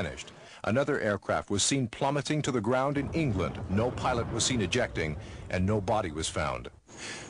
vanished. Another aircraft was seen plummeting to the ground in England. No pilot was seen ejecting, and no body was found.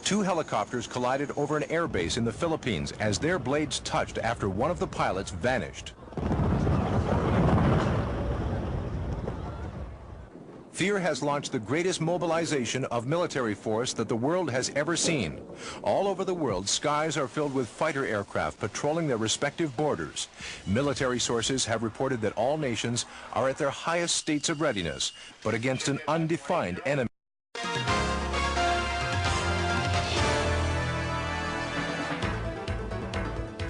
Two helicopters collided over an airbase in the Philippines as their blades touched after one of the pilots vanished. Fear has launched the greatest mobilization of military force that the world has ever seen. All over the world, skies are filled with fighter aircraft patrolling their respective borders. Military sources have reported that all nations are at their highest states of readiness, but against an undefined enemy.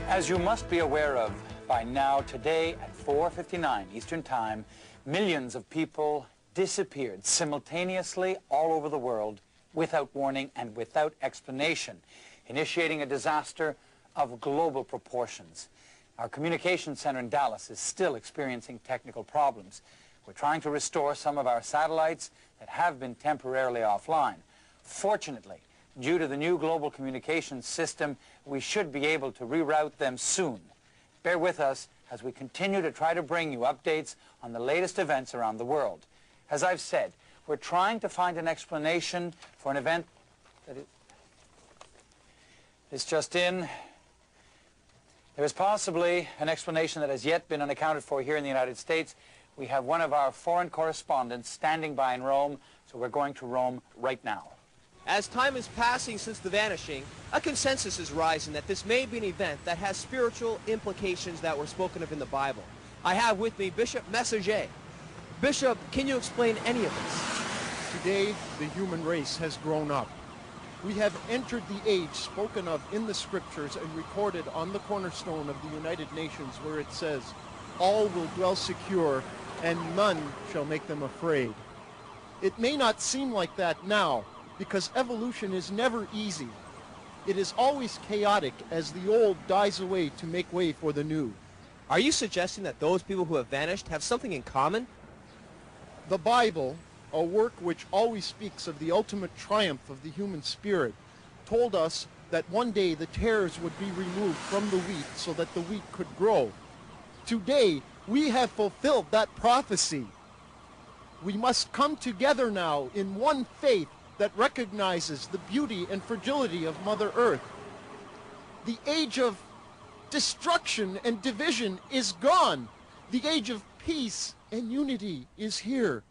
As you must be aware of by now, today at 4:59 Eastern Time, millions of people disappeared simultaneously all over the world without warning and without explanation, initiating a disaster of global proportions. Our communications center in Dallas is still experiencing technical problems. We're trying to restore some of our satellites that have been temporarily offline. Fortunately, due to the new global communications system, we should be able to reroute them soon. Bear with us as we continue to try to bring you updates on the latest events around the world. As I've said, we're trying to find an explanation for an event that is just in. There is possibly an explanation that has yet been unaccounted for here in the United States. We have one of our foreign correspondents standing by in Rome, so we're going to Rome right now. As time is passing since the vanishing, a consensus is rising that this may be an event that has spiritual implications that were spoken of in the Bible. I have with me Bishop Messager. Bishop, can you explain any of this? Today, the human race has grown up. We have entered the age spoken of in the scriptures and recorded on the cornerstone of the United Nations, where it says, "All will dwell secure, and none shall make them afraid." It may not seem like that now, because evolution is never easy. It is always chaotic as the old dies away to make way for the new. Are you suggesting that those people who have vanished have something in common? The Bible, a work which always speaks of the ultimate triumph of the human spirit, told us that one day the tares would be removed from the wheat so that the wheat could grow. Today, we have fulfilled that prophecy. We must come together now in one faith that recognizes the beauty and fragility of Mother Earth. The age of destruction and division is gone. The age of peace and unity is here.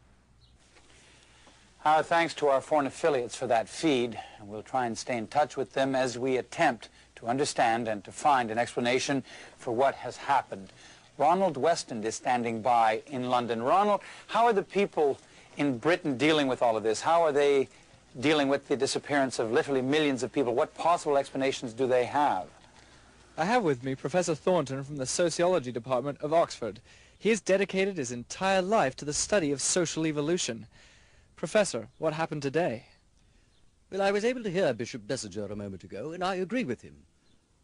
Our thanks to our foreign affiliates for that feed, and we'll try and stay in touch with them as we attempt to understand and to find an explanation for what has happened. Ronald Weston is standing by in London. Ronald, how are the people in Britain dealing with all of this? How are they dealing with the disappearance of literally millions of people? What possible explanations do they have? I have with me Professor Thornton from the Sociology Department of Oxford. He has dedicated his entire life to the study of social evolution. Professor, what happened today? Well, I was able to hear Bishop Messager a moment ago, and I agree with him.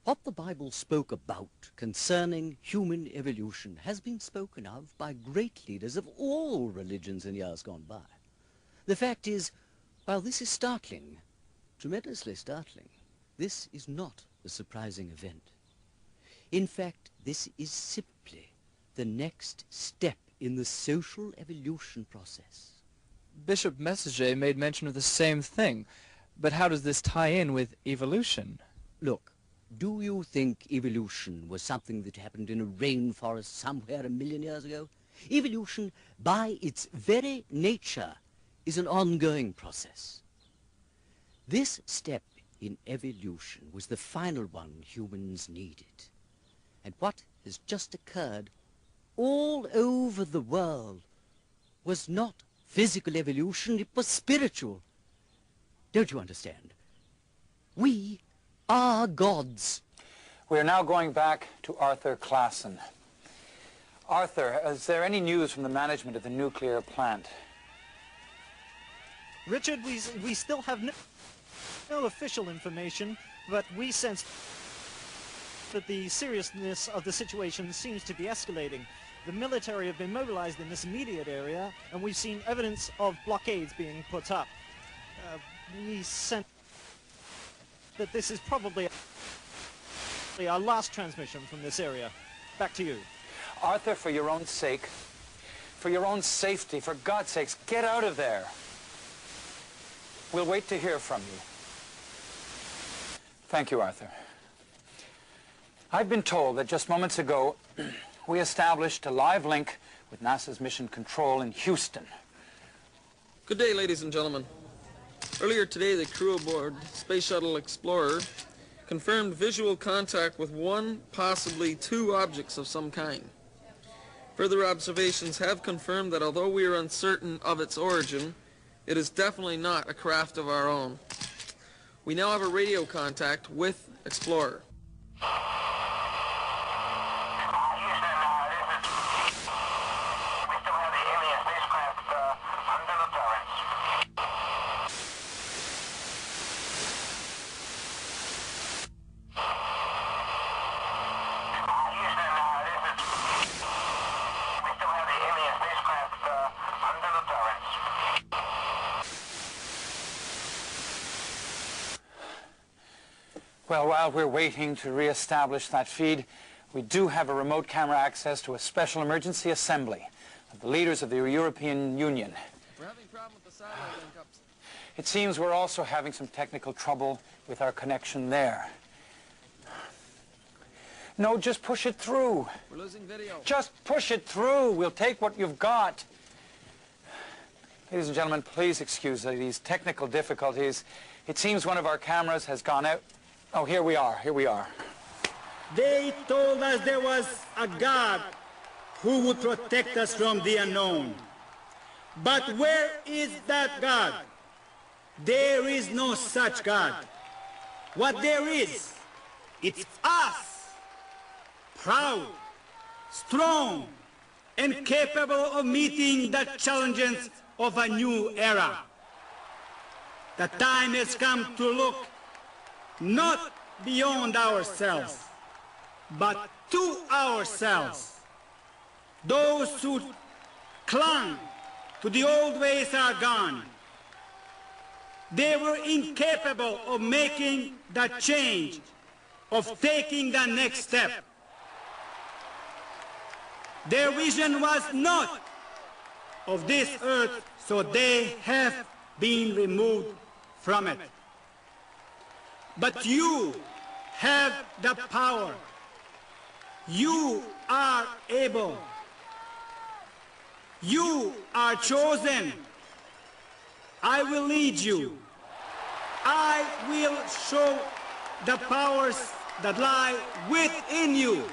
What the Bible spoke about concerning human evolution has been spoken of by great leaders of all religions in years gone by. The fact is, while this is startling, tremendously startling, this is not a surprising event. In fact, this is simply the next step in the social evolution process. Bishop Messager made mention of the same thing, but how does this tie in with evolution? Look, do you think evolution was something that happened in a rainforest somewhere 1,000,000 years ago? Evolution, by its very nature, is an ongoing process. This step in evolution was the final one humans needed. And what has just occurred all over the world was not physical evolution, it was spiritual. Don't you understand? We are gods. We are now going back to Arthur Claassen. Arthur, is there any news from the management of the nuclear plant? Richard, we still have no official information, but we sense that the seriousness of the situation seems to be escalating. The military have been mobilized in this immediate area, and we've seen evidence of blockades being put up. We sense that this is probably our last transmission from this area. Back to you. Arthur, for your own sake, for your own safety, for God's sakes, get out of there. We'll wait to hear from you. Thank you, Arthur. I've been told that just moments ago, we established a live link with NASA's Mission Control in Houston. Good day, ladies and gentlemen. Earlier today, the crew aboard Space Shuttle Explorer confirmed visual contact with one, possibly two objects of some kind. Further observations have confirmed that although we are uncertain of its origin, it is definitely not a craft of our own. We now have a radio contact with Explorer. Well, while we're waiting to reestablish that feed, we do have a remote camera access to a special emergency assembly of the leaders of the European Union. We're having a problem with the satellite link-ups. It seems we're also having some technical trouble with our connection there. No, just push it through. We're losing video. Just push it through. We'll take what you've got. Ladies and gentlemen, please excuse these technical difficulties. It seems one of our cameras has gone out. Oh, here we are. Here we are. They told us there was a God who would protect us from the unknown. But where is that God? There is no such God. What there is, it's us. Proud, strong, and capable of meeting the challenges of a new era. The time has come to look not beyond ourselves, but to ourselves. Those who clung to the old ways are gone. They were incapable of making the change, of taking the next step. Their vision was not of this earth, so they have been removed from it. But you have the power. You are able. You are chosen. I will lead you. I will show the powers that lie within you.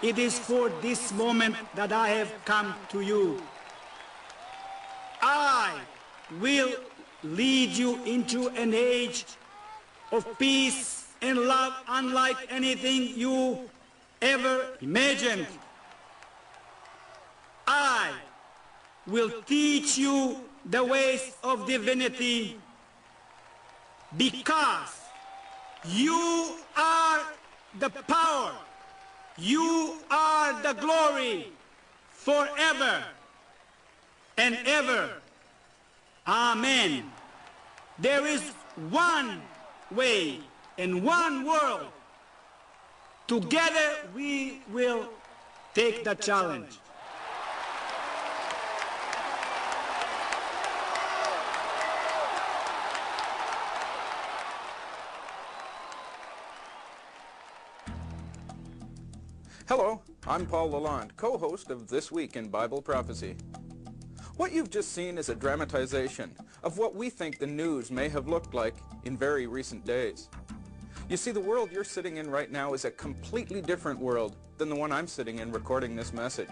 It is for this moment that I have come to you. I will lead you into an age of peace and love unlike anything you ever imagined. I will teach you the ways of divinity because you are the power, you are the glory forever and ever. Amen. There is one way and one world. Together we will take the challenge. Hello, I'm Paul Lalonde, co-host of This Week in Bible Prophecy. What you've just seen is a dramatization of what we think the news may have looked like in very recent days. You see, the world you're sitting in right now is a completely different world than the one I'm sitting in recording this message.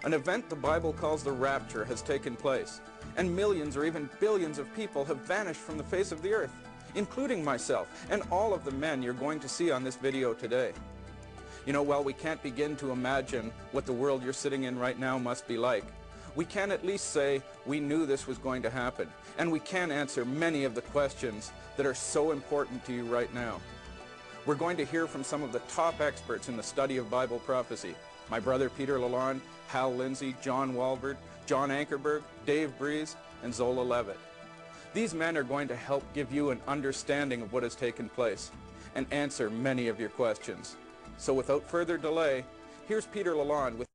An event the Bible calls the Rapture has taken place, and millions or even billions of people have vanished from the face of the earth, including myself and all of the men you're going to see on this video today. You know, while we can't begin to imagine what the world you're sitting in right now must be like, we can at least say we knew this was going to happen, and we can answer many of the questions that are so important to you right now. We're going to hear from some of the top experts in the study of Bible prophecy. My brother Peter Lalonde, Hal Lindsey, John Walbert, John Ankerberg, Dave Breeze, and Zola Levitt. These men are going to help give you an understanding of what has taken place and answer many of your questions. So without further delay, here's Peter Lalonde with